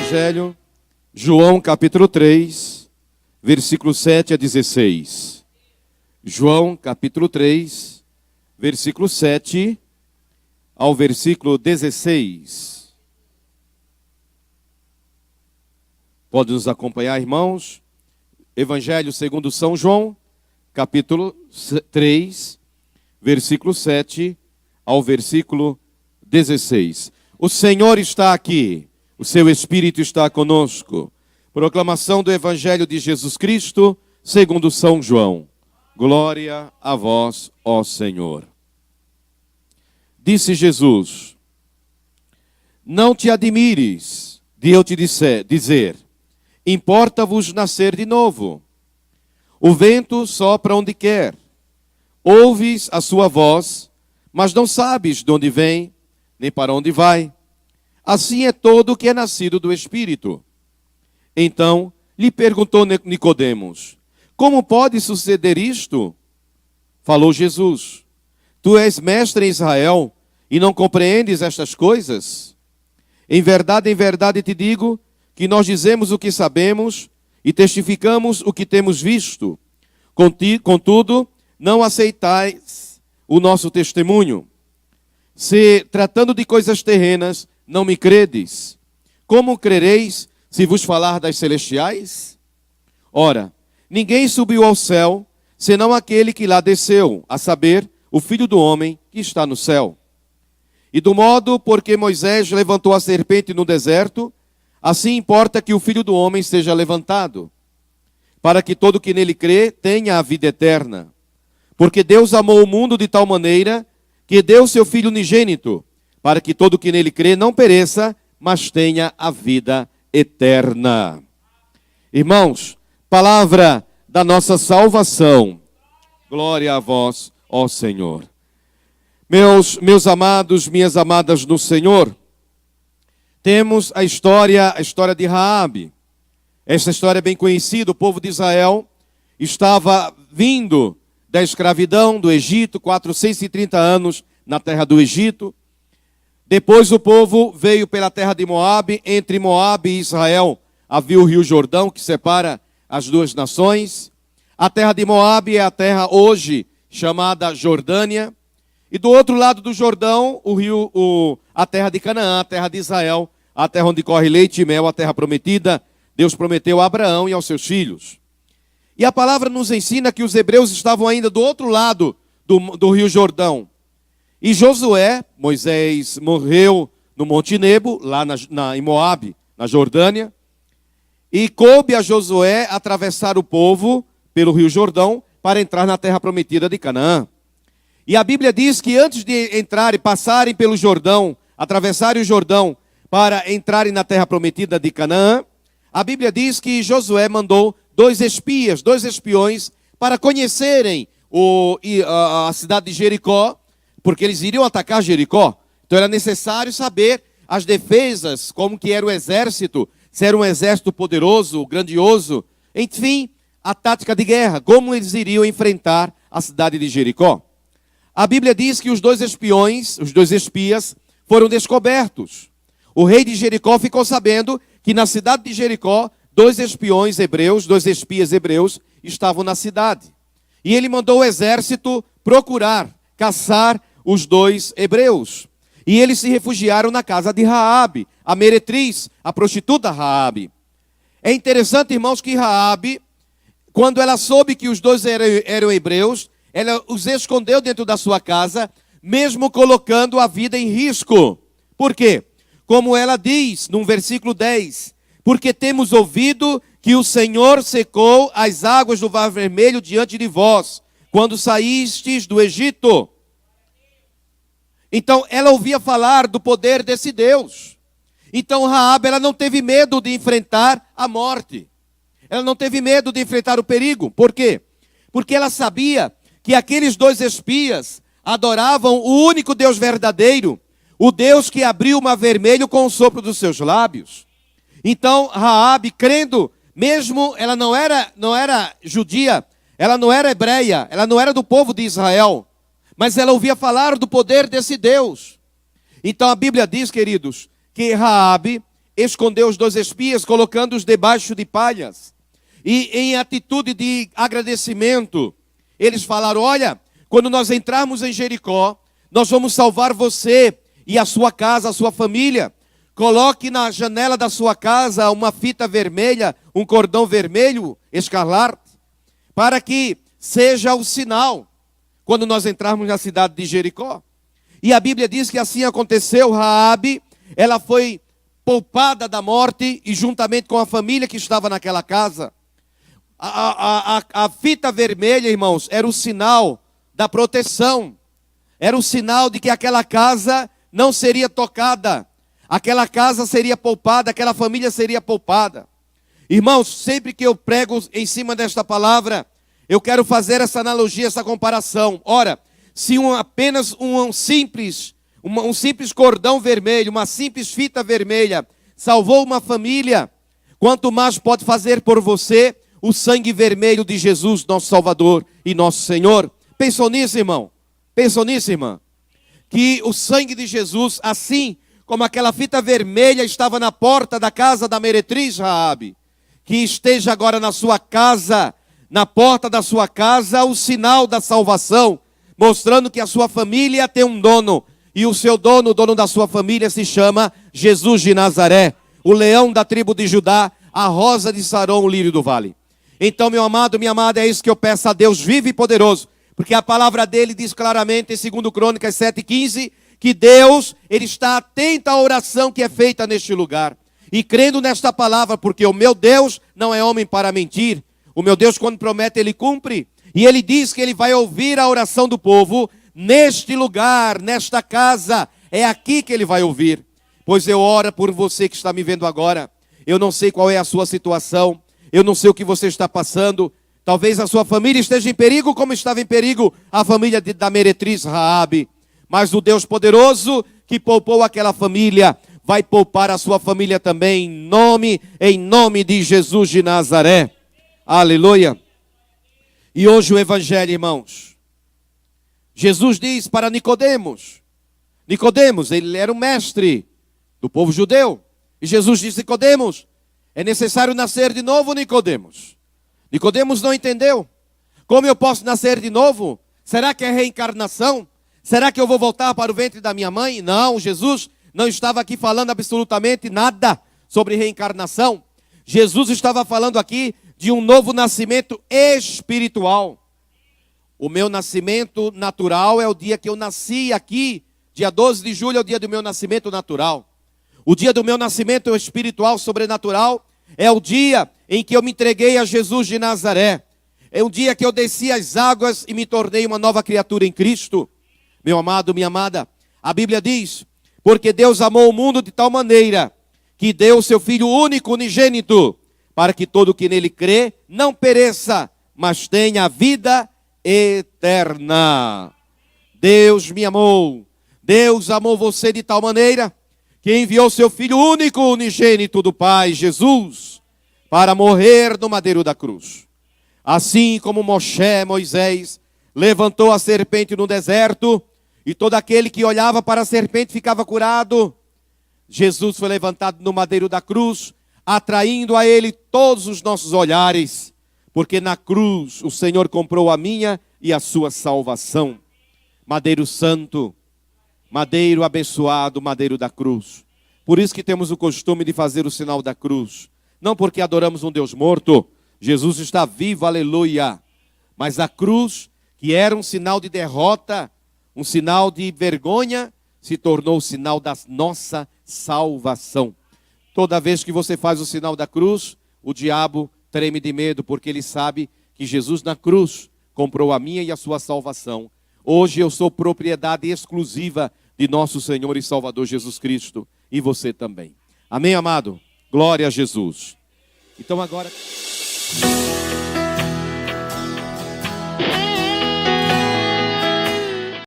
Evangelho, João capítulo 3, versículo 7 a 16. João capítulo 3, versículo 7 ao versículo 16. Pode nos acompanhar, irmãos? Evangelho segundo São João, capítulo 3, versículo 7 ao versículo 16. O Senhor está aqui, o seu Espírito está conosco. Proclamação do Evangelho de Jesus Cristo, segundo São João. Glória a vós, ó Senhor. Disse Jesus: não te admires de eu te dizer, importa-vos nascer de novo. O vento sopra onde quer, ouves a sua voz, mas não sabes de onde vem, nem para onde vai. Assim é todo o que é nascido do Espírito. Então lhe perguntou Nicodemos: como pode suceder isto? Falou Jesus: tu és mestre em Israel e não compreendes estas coisas? Em verdade te digo que nós dizemos o que sabemos e testificamos o que temos visto. Contudo, não aceitais o nosso testemunho. Se, tratando de coisas terrenas, não me credes, como crereis se vos falar das celestiais? Ora, ninguém subiu ao céu, senão aquele que lá desceu, a saber, o Filho do Homem que está no céu. E do modo porque Moisés levantou a serpente no deserto, assim importa que o Filho do Homem seja levantado, para que todo que nele crê tenha a vida eterna. Porque Deus amou o mundo de tal maneira que deu seu Filho unigênito, para que todo que nele crê não pereça, mas tenha a vida eterna. Irmãos, palavra da nossa salvação. Glória a vós, ó Senhor. Meus amados, minhas amadas no Senhor, temos a história de Raabe. Essa história é bem conhecida. O povo de Israel estava vindo da escravidão do Egito, 430 anos na terra do Egito. Depois o povo veio pela terra de Moabe. Entre Moabe e Israel havia o rio Jordão, que separa as duas nações. A terra de Moabe é a terra hoje chamada Jordânia. E do outro lado do Jordão, a terra de Canaã, a terra de Israel, a terra onde corre leite e mel, a terra prometida. Deus prometeu a Abraão e aos seus filhos. E a palavra nos ensina que os hebreus estavam ainda do outro lado do rio Jordão. E Josué, Moisés morreu no Monte Nebo, lá em Moabe, na Jordânia. E coube a Josué atravessar o povo pelo rio Jordão para entrar na terra prometida de Canaã. E a Bíblia diz que antes de entrarem, passarem pelo Jordão, atravessarem o Jordão para entrarem na terra prometida de Canaã, a Bíblia diz que Josué mandou dois espiões, para conhecerem a cidade de Jericó, porque eles iriam atacar Jericó. Então era necessário saber as defesas, como que era o exército, se era um exército poderoso, grandioso, enfim, a tática de guerra, como eles iriam enfrentar a cidade de Jericó. A Bíblia diz que os dois espias, foram descobertos. O rei de Jericó ficou sabendo que na cidade de Jericó, dois espias hebreus, estavam na cidade. E ele mandou o exército procurar, caçar os dois hebreus. E eles se refugiaram na casa de Raabe, a meretriz, a prostituta Raabe. É interessante, irmãos, que Raabe, quando ela soube que os dois eram hebreus, ela os escondeu dentro da sua casa, mesmo colocando a vida em risco. Por quê? Como ela diz no versículo 10, porque temos ouvido que o Senhor secou as águas do Mar Vermelho diante de vós, quando saístes do Egito. Então ela ouvia falar do poder desse Deus. Então Raabe, ela não teve medo de enfrentar a morte. Ela não teve medo de enfrentar o perigo. Por quê? Porque ela sabia que aqueles dois espias adoravam o único Deus verdadeiro, o Deus que abriu o Mar Vermelho com o sopro dos seus lábios. Então Raabe, crendo, mesmo ela não era judia, ela não era hebreia, ela não era do povo de Israel, mas ela ouvia falar do poder desse Deus. Então a Bíblia diz, queridos, que Raabe escondeu os 2 espias, colocando-os debaixo de palhas. E em atitude de agradecimento, eles falaram: olha, quando nós entrarmos em Jericó, nós vamos salvar você e a sua casa, a sua família. Coloque na janela da sua casa uma fita vermelha, um cordão vermelho, escarlate, para que seja o sinal quando nós entrarmos na cidade de Jericó. E a Bíblia diz que assim aconteceu. Raabe, ela foi poupada da morte e juntamente com a família que estava naquela casa. A fita vermelha, irmãos, era o sinal da proteção. Era o sinal de que aquela casa não seria tocada. Aquela casa seria poupada, aquela família seria poupada. Irmãos, sempre que eu prego em cima desta palavra, eu quero fazer essa analogia, essa comparação. Ora, se apenas um simples cordão vermelho, uma simples fita vermelha salvou uma família, quanto mais pode fazer por você o sangue vermelho de Jesus, nosso Salvador e nosso Senhor. Pensou nisso, irmão? Pensou nisso, irmã? Que o sangue de Jesus, assim como aquela fita vermelha estava na porta da casa da meretriz Raabe, que esteja agora na sua casa, na porta da sua casa, o sinal da salvação, mostrando que a sua família tem um dono, e o seu dono, o dono da sua família, se chama Jesus de Nazaré, o leão da tribo de Judá, a rosa de Saron, o lírio do vale. Então, meu amado, minha amada, é isso que eu peço a Deus vivo e poderoso, porque a palavra dele diz claramente em 2 Crônicas 7,15, que Deus, ele está atento à oração que é feita neste lugar. E crendo nesta palavra, porque o meu Deus não é homem para mentir. O meu Deus, quando promete, ele cumpre. E ele diz que ele vai ouvir a oração do povo neste lugar, nesta casa. É aqui que ele vai ouvir. Pois eu oro por você que está me vendo agora. Eu não sei qual é a sua situação. Eu não sei o que você está passando. Talvez a sua família esteja em perigo, como estava em perigo a família da meretriz Raabe. Mas o Deus poderoso que poupou aquela família, vai poupar a sua família também, em nome de Jesus de Nazaré. Aleluia. E hoje o evangelho, irmãos, Jesus diz para Nicodemos, ele era o mestre do povo judeu, e Jesus disse: Nicodemos, é necessário nascer de novo, Nicodemos. Nicodemos não entendeu. Como eu posso nascer de novo? Será que é reencarnação? Será que eu vou voltar para o ventre da minha mãe? Não, Jesus não estava aqui falando absolutamente nada sobre reencarnação. Jesus estava falando aqui de um novo nascimento espiritual. O meu nascimento natural é o dia que eu nasci aqui. Dia 12 de julho é o dia do meu nascimento natural. O dia do meu nascimento espiritual, sobrenatural, é o dia em que eu me entreguei a Jesus de Nazaré. É o dia que eu desci as águas e me tornei uma nova criatura em Cristo. Meu amado, minha amada, a Bíblia diz: porque Deus amou o mundo de tal maneira que deu o seu Filho único, unigênito, para que todo o que nele crê não pereça, mas tenha a vida eterna. Deus me amou. Deus amou você de tal maneira que enviou seu Filho único, unigênito do Pai, Jesus, para morrer no madeiro da cruz. Assim como Moisés levantou a serpente no deserto, e todo aquele que olhava para a serpente ficava curado, Jesus foi levantado no madeiro da cruz, atraindo a ele todos os nossos olhares, porque na cruz o Senhor comprou a minha e a sua salvação. Madeiro santo, madeiro abençoado, madeiro da cruz. Por isso que temos o costume de fazer o sinal da cruz. Não porque adoramos um Deus morto. Jesus está vivo, aleluia. Mas a cruz, que era um sinal de derrota, um sinal de vergonha, se tornou o sinal da nossa salvação. Toda vez que você faz o sinal da cruz, o diabo treme de medo, porque ele sabe que Jesus na cruz comprou a minha e a sua salvação. Hoje eu sou propriedade exclusiva de nosso Senhor e Salvador Jesus Cristo, e você também. Amém, amado? Glória a Jesus. Então agora...